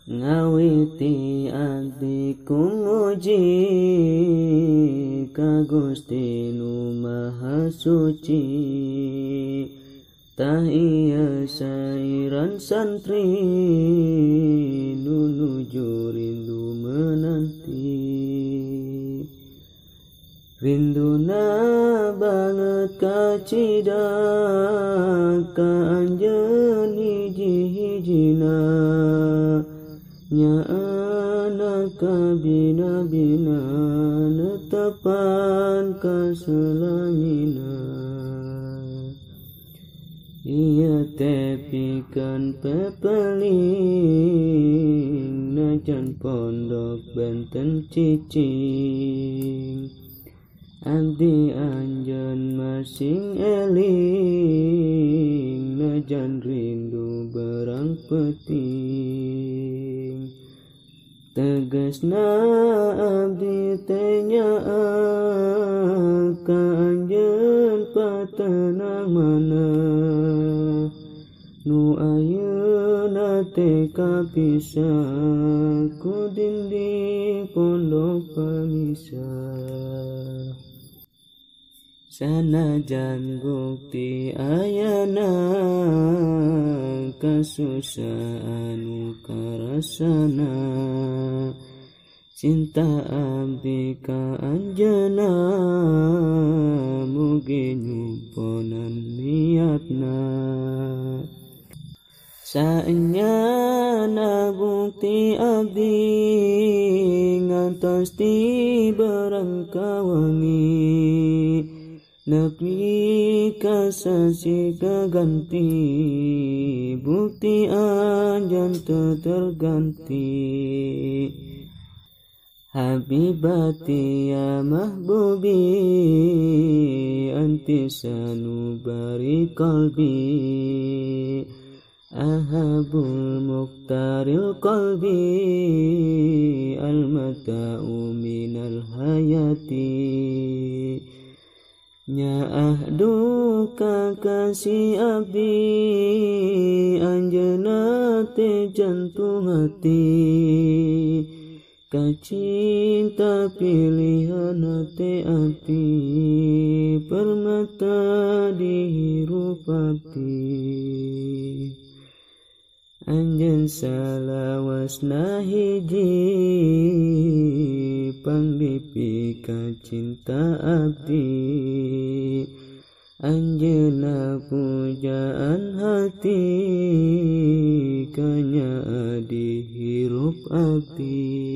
ngawiti abdi kumuji ka Gusti Nu Maha Suci. Tahia sairan santri nu nuju rindu menanti. Rinduna banget kacida ka anjeun hiji-hijina, nyaana kabina-bina netepan kaselamina. Ia tepikan pepeling najan pondok benten cicing. Abdi anjeun masing eling najan rindu berang peting. Tegasna abdi teh nyaa ka anjeun patenang mana, nu ayeuna teh kapisah ku dinding pondok pamisah. Sanajan bukti ayana kasusah anu karasana, cinta abdi ka anjeunna mugi nyumponan niatna. Saenyana bukti abdi ngantos ti barang kawangi, nepi ka sasi kaganti bukti anjeun teu terganti. Habibati ya mahbubi anti sanubari qalbi, ahabul muqtaril qalbi al-mata'u minal hayati. Nyaah duka kasih abdi anjeunna teh jantung hati, kacinta pilihan teh ati permata dihirup abdi. Anjeun salawasna hiji pangdipi ka cinta abdi, anjeunna pujaan hati kanya dihirup abdi.